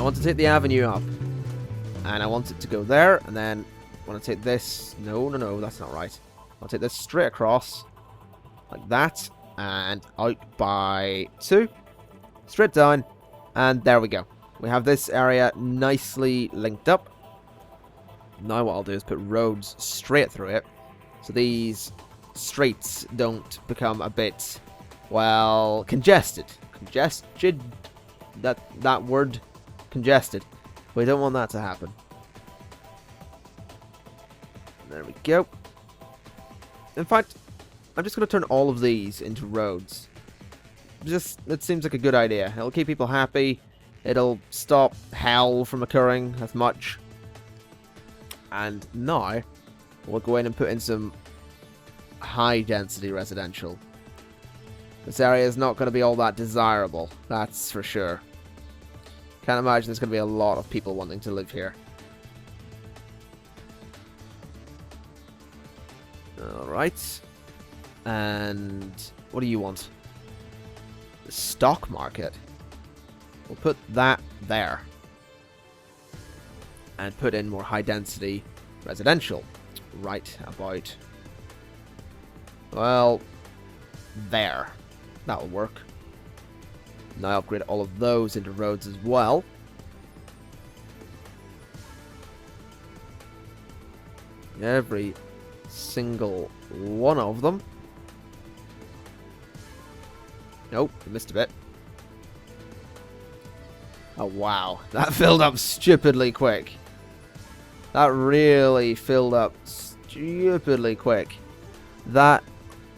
I want to take the avenue up. And I want it to go there, and then I want to take this. No, that's not right. I'll take this straight across, like that, and out by 2. Straight down, and there we go. We have this area nicely linked up. Now what I'll do is put roads straight through it, so these streets don't become a bit, well, congested. Congested? That word, congested. We don't want that to happen. There we go. In fact, I'm just going to turn all of these into roads. It seems like a good idea. It'll keep people happy. It'll stop hell from occurring as much. And now, we'll go in and put in some high-density residential. This area is not going to be all that desirable, that's for sure. Can't imagine there's going to be a lot of people wanting to live here. Alright. And what do you want? The stock market. We'll put that there. And put in more high density residential. Right about, well, there. That'll work. Now upgrade all of those into roads as well. Every single one of them. Nope, I missed a bit. Oh wow, that filled up stupidly quick. That really filled up stupidly quick. That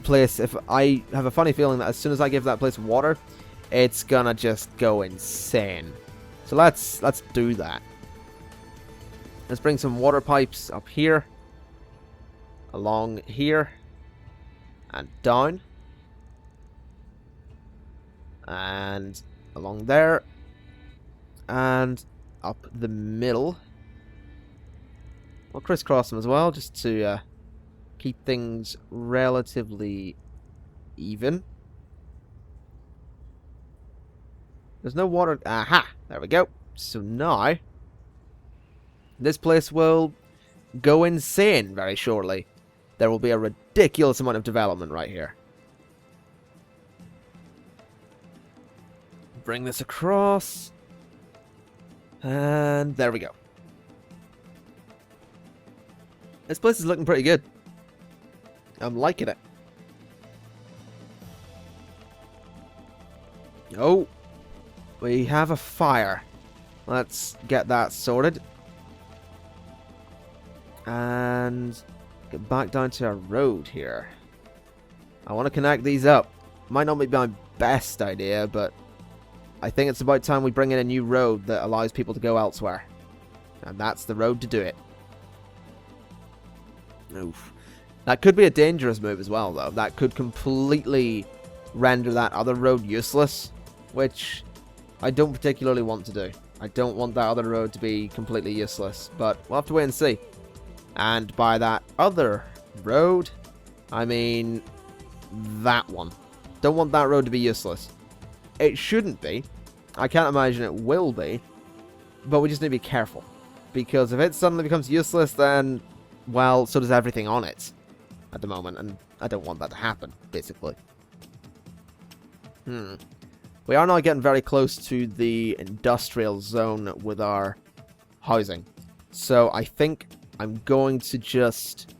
place, if I have a funny feeling that as soon as I give that place water, it's gonna just go insane. So let's do that. Let's bring some water pipes up here, along here, and down, and along there, and up the middle. We'll crisscross them as well, just to keep things relatively even. There's no water. Aha! There we go. So now, this place will go insane very shortly. There will be a ridiculous amount of development right here. Bring this across. And there we go. This place is looking pretty good. I'm liking it. Oh. We have a fire. Let's get that sorted. And get back down to our road here. I want to connect these up. Might not be my best idea, but I think it's about time we bring in a new road that allows people to go elsewhere. And that's the road to do it. Oof. That could be a dangerous move as well, though. That could completely render that other road useless, which I don't particularly want to do. I don't want that other road to be completely useless, but we'll have to wait and see. And by that other road, I mean that one. Don't want that road to be useless. It shouldn't be. I can't imagine it will be, but we just need to be careful. Because if it suddenly becomes useless, then, well, so does everything on it at the moment, and I don't want that to happen, basically. We are now getting very close to the industrial zone with our housing. So I think I'm going to just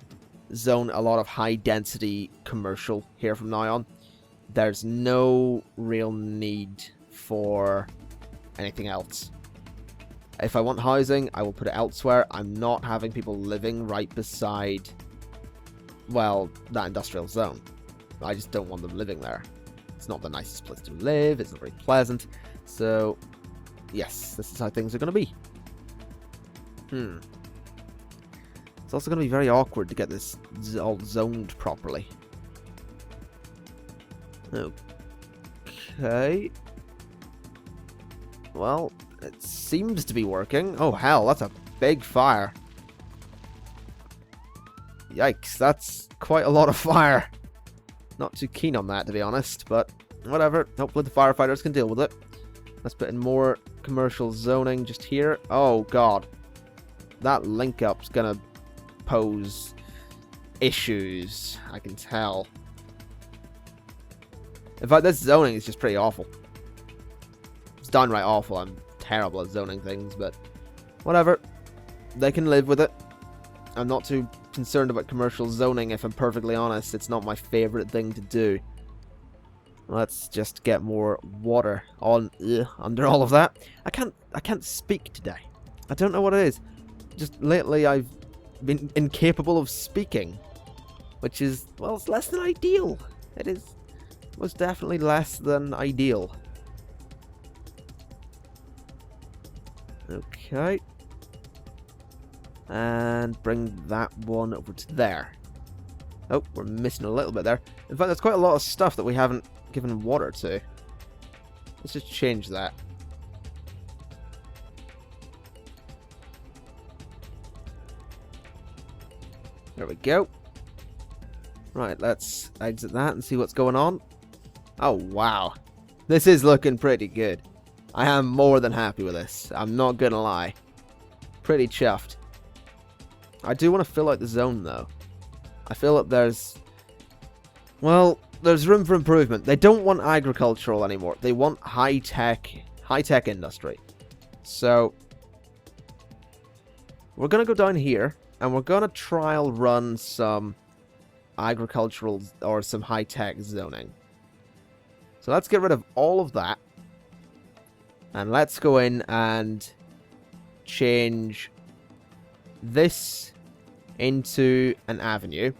zone a lot of high-density commercial here from now on. There's no real need for anything else. If I want housing, I will put it elsewhere. I'm not having people living right beside, well, that industrial zone. I just don't want them living there. It's not the nicest place to live. It's not very pleasant. So, yes, this is how things are going to be. It's also going to be very awkward to get this all zoned properly. Okay. Well, it seems to be working. Oh, hell, that's a big fire. Yikes, that's quite a lot of fire. Not too keen on that, to be honest, but whatever. Hopefully the firefighters can deal with it. Let's put in more commercial zoning just here. Oh, God. That link-up's gonna pose issues, I can tell. In fact, this zoning is just pretty awful. It's downright awful. I'm terrible at zoning things, but whatever. They can live with it. I'm not too concerned about commercial zoning, if I'm perfectly honest. It's not my favorite thing to do. Let's just get more water on under all of that. I can't speak today. I don't know what it is. Just lately I've been incapable of speaking, which is, well, it's less than ideal. It is most definitely less than ideal. Okay. And bring that one over to there. Oh, we're missing a little bit there. In fact, there's quite a lot of stuff that we haven't given water to. Let's just change that. There we go. Right, let's exit that and see what's going on. Oh, wow. This is looking pretty good. I am more than happy with this. I'm not gonna lie. Pretty chuffed. I do want to fill out the zone, though. I feel that there's... well, there's room for improvement. They don't want agricultural anymore. They want high-tech industry. So, we're going to go down here, and we're going to trial run some agricultural or some high-tech zoning. So let's get rid of all of that. And let's go in and change this into an avenue,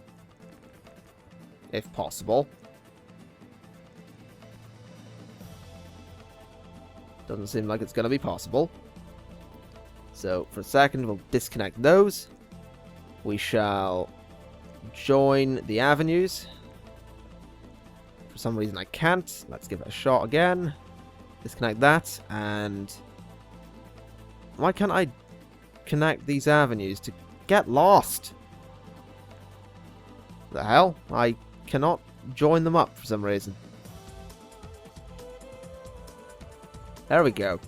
if possible. Doesn't seem like it's going to be possible. So, for a second, we'll disconnect those. We shall join the avenues. For some reason I can't. Let's give it a shot again. Disconnect that, and... why can't I connect these avenues to get lost? The hell? I cannot join them up for some reason. There we go.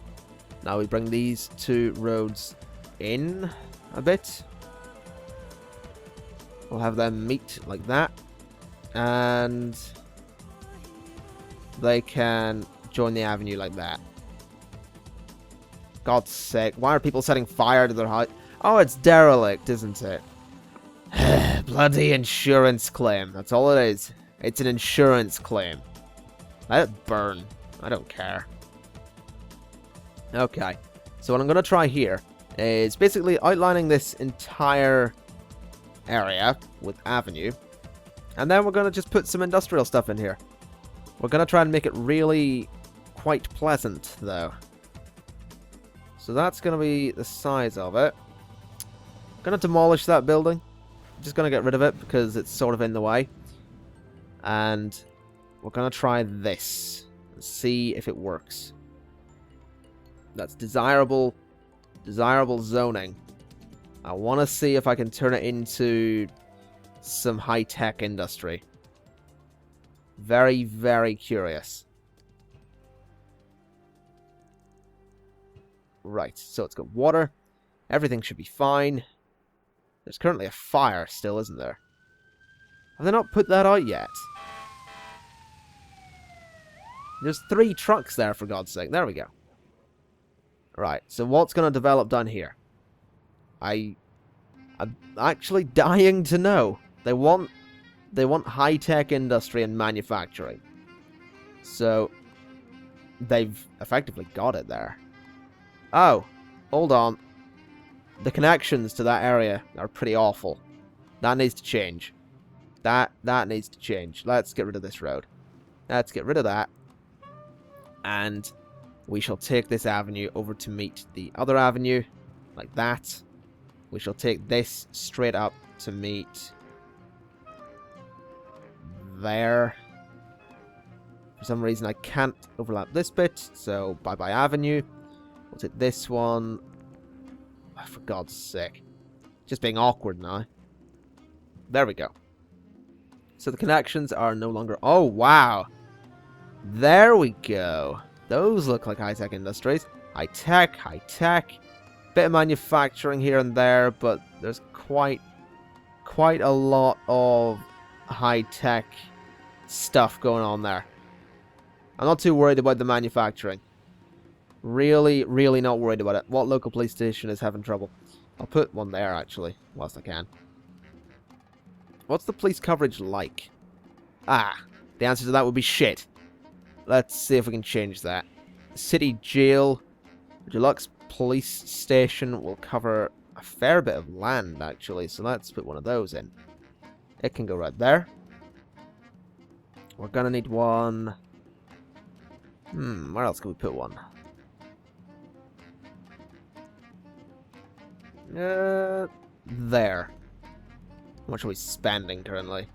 Now we bring these two roads in a bit. We'll have them meet like that. And they can join the avenue like that. God's sake, why are people setting fire to their house? Oh, it's derelict, isn't it? Bloody insurance claim. That's all it is. It's an insurance claim. Let it burn. I don't care. Okay. So what I'm going to try here is basically outlining this entire area with avenue. And then we're going to just put some industrial stuff in here. We're going to try and make it really quite pleasant, though. So that's going to be the size of it. I'm going to demolish that building. I'm just going to get rid of it because it's sort of in the way. And we're going to try this and see if it works. That's desirable zoning. I want to see if I can turn it into some high-tech industry. Very, very curious. Right, so it's got water. Everything should be fine. There's currently a fire still, isn't there? Have they not put that out yet? There's 3 trucks there, for God's sake. There we go. Right, so what's going to develop down here? I'm actually dying to know. They want high-tech industry and manufacturing. So, they've effectively got it there. Oh, hold on. The connections to that area are pretty awful. That needs to change. That needs to change. Let's get rid of this road. Let's get rid of that. And we shall take this avenue over to meet the other avenue. Like that. We shall take this straight up to meet there. For some reason I can't overlap this bit, so bye-bye avenue. We'll take this one. Oh, for God's sake. Just being awkward now. There we go. So the connections are no longer... oh, wow. There we go. Those look like high-tech industries. High-tech, high-tech. Bit of manufacturing here and there, but there's quite a lot of high-tech stuff going on there. I'm not too worried about the manufacturing. Really, really not worried about it. What local police station is having trouble? I'll put one there, actually, whilst I can. What's the police coverage like? Ah, the answer to that would be shit. Let's see if we can change that. City Jail. Deluxe Police Station will cover a fair bit of land, actually, so let's put one of those in. It can go right there. We're gonna need one... where else can we put one? There. How much are we spending currently?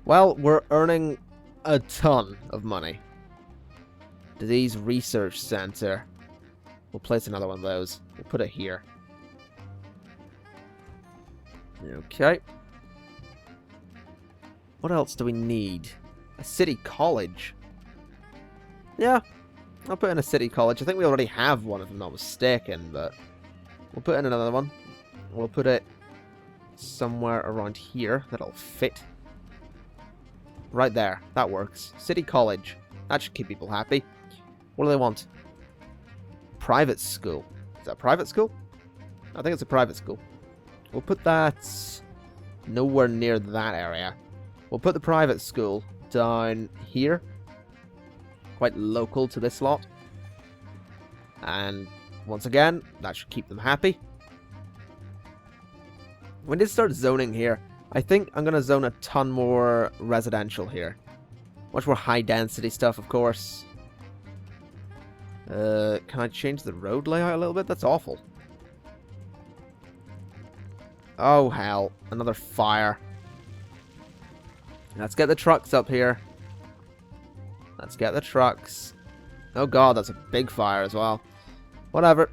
Well, we're earning a ton of money. Disease Research Center. We'll place another one of those. We'll put it here. Okay. What else do we need? A city college. Yeah, I'll put in a city college. I think we already have one, if I'm not mistaken, but we'll put in another one. We'll put it somewhere around here. That'll fit. Right there. That works. City college. That should keep people happy. What do they want? Private school. Is that a private school? I think it's a private school. We'll put that nowhere near that area. We'll put the private school down here. Quite local to this lot. And once again, that should keep them happy. We did start zoning here. I think I'm going to zone a ton more residential here. Much more high density stuff, of course. Can I change the road layout a little bit? That's awful. Oh, hell. Another fire. Let's get the trucks up here. Let's get the trucks. Oh, God, that's a big fire as well. Whatever.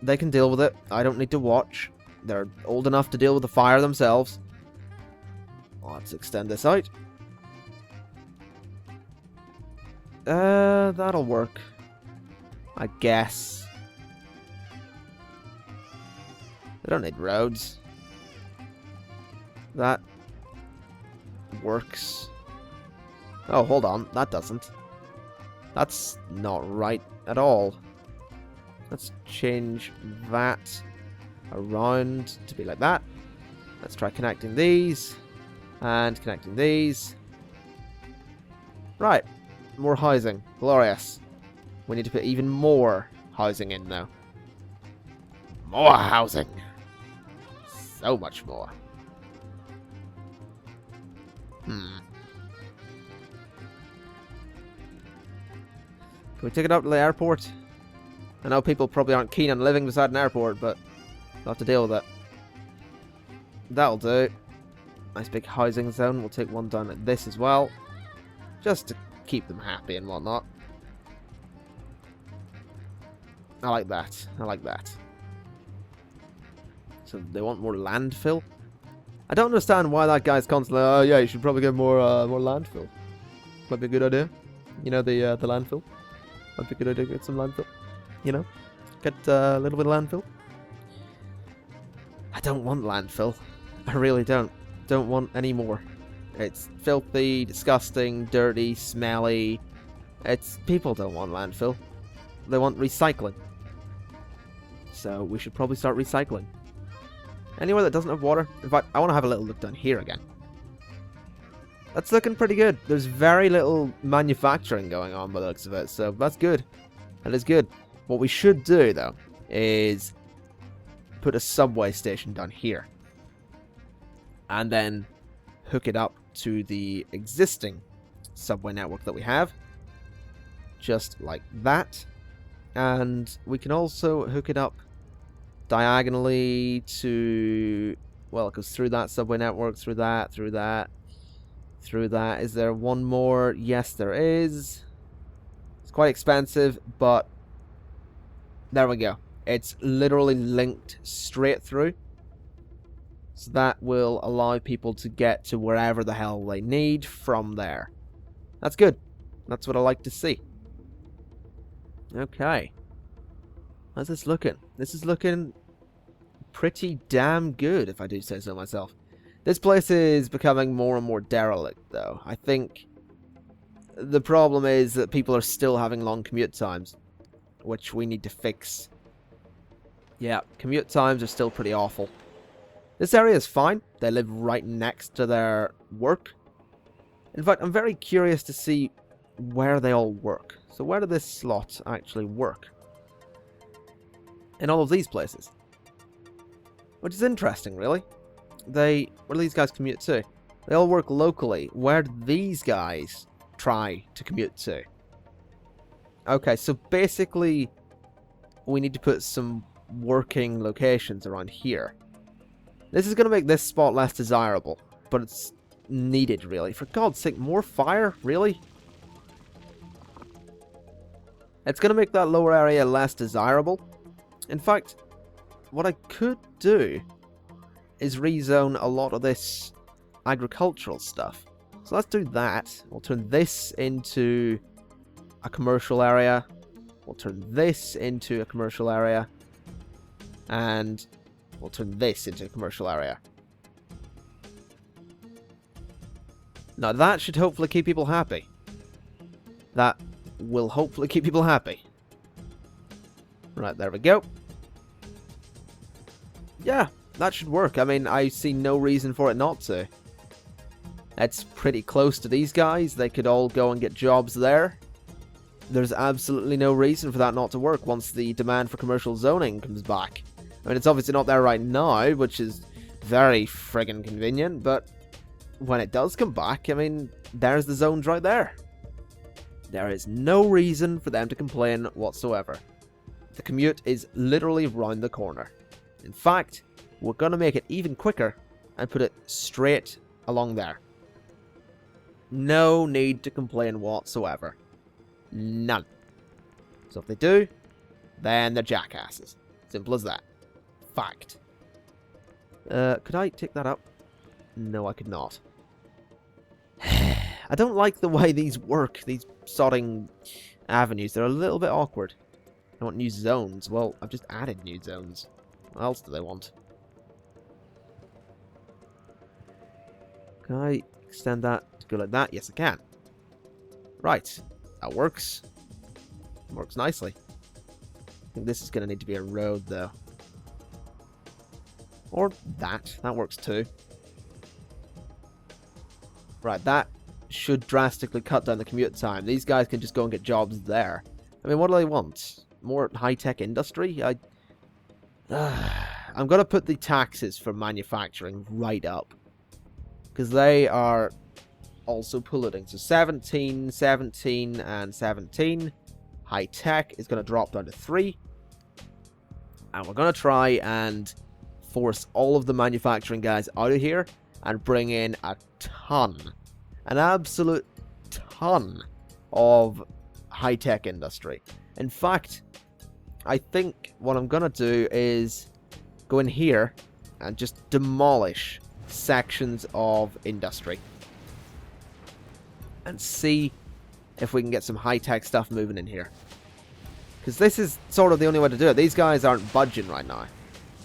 They can deal with it. I don't need to watch. They're old enough to deal with the fire themselves. Let's extend this out. That'll work. I guess. They don't need roads. That works. Oh, hold on. That doesn't. That's not right at all. Let's change that around to be like that. Let's try connecting these. And connecting these. Right. More housing. Glorious. We need to put even more housing in now. More housing. So much more. Can we take it out to the airport? I know people probably aren't keen on living beside an airport, but we'll have to deal with it. That'll do. Nice big housing zone. We'll take one down like this as well. Just to keep them happy and whatnot. I like that. I like that. So they want more landfill? I don't understand why that guy's constantly, oh yeah, you should probably get more landfill. Might be a good idea. You know, the landfill. Might be a good idea to get some landfill. You know? Get a little bit of landfill. I don't want landfill. I really don't. Don't want any more. It's filthy, disgusting, dirty, smelly. People don't want landfill. They want recycling. So we should probably start recycling. Anywhere that doesn't have water. In fact, I want to have a little look down here again. That's looking pretty good. There's very little manufacturing going on by the looks of it, so that's good. That is good. What we should do, though, is put a subway station down here. And then hook it up to the existing subway network that we have. Just like that. And we can also hook it up diagonally to... Well, it goes through that subway network, through that, through that, through that. Is there one more? Yes, there is. It's quite expensive, but there we go. It's literally linked straight through. So that will allow people to get to wherever the hell they need from there. That's good. That's what I like to see. Okay. How's this looking? This is looking pretty damn good, if I do say so myself. This place is becoming more and more derelict, though. I think the problem is that people are still having long commute times, which we need to fix. Yeah, commute times are still pretty awful. This area is fine. They live right next to their work. In fact, I'm very curious to see where they all work. So where do this slot actually work? In all of these places. Which is interesting, really. Where do these guys commute to? They all work locally. Where do these guys try to commute to? Okay, so basically we need to put some working locations around here. This is going to make this spot less desirable, but it's needed, really. For God's sake, more fire? Really? It's going to make that lower area less desirable. In fact, what I could do is rezone a lot of this agricultural stuff. So let's do that. We'll turn this into a commercial area. We'll turn this into a commercial area. And we'll turn this into a commercial area. Now that should hopefully keep people happy. That will hopefully keep people happy. Right, there we go. Yeah, that should work. I mean, I see no reason for it not to. It's pretty close to these guys. They could all go and get jobs there. There's absolutely no reason for that not to work once the demand for commercial zoning comes back. I mean, it's obviously not there right now, which is very friggin' convenient, but when it does come back, I mean, there's the zones right there. There is no reason for them to complain whatsoever. The commute is literally round the corner. In fact, we're going to make it even quicker and put it straight along there. No need to complain whatsoever. None. So if they do, then they're jackasses. Simple as that. Fact. Could I take that up? No, I could not. I don't like the way these work, these sodding avenues. They're a little bit awkward. I want new zones. Well, I've just added new zones. What else do they want? Can I extend that to go like that? Yes, I can. Right. That works. Works nicely. I think this is going to need to be a road, though. Or that. That works, too. Right, that should drastically cut down the commute time. These guys can just go and get jobs there. I mean, what do they want? More high-tech industry? I'm going to put the taxes for manufacturing right up. Because they are also polluting. So 17, 17, and 17. High-tech is going to drop down to 3. And we're going to try and force all of the manufacturing guys out of here and bring in a ton, an absolute ton of high-tech industry. In fact, I think what I'm going to do is go in here and just demolish sections of industry. And see if we can get some high-tech stuff moving in here. Because this is sort of the only way to do it. These guys aren't budging right now.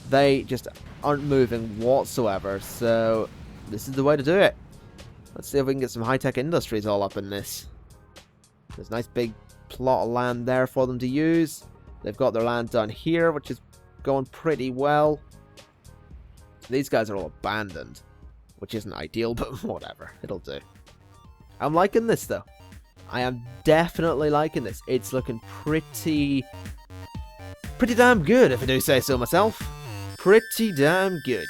They just aren't moving whatsoever. So this is the way to do it. Let's see if we can get some high-tech industries all up in this. There's a nice big plot of land there for them to use. They've got their land down here, which is going pretty well. These guys are all abandoned, which isn't ideal, but whatever. It'll do. I'm liking this, though. I am definitely liking this. It's looking pretty damn good, if I do say so myself. Pretty damn good.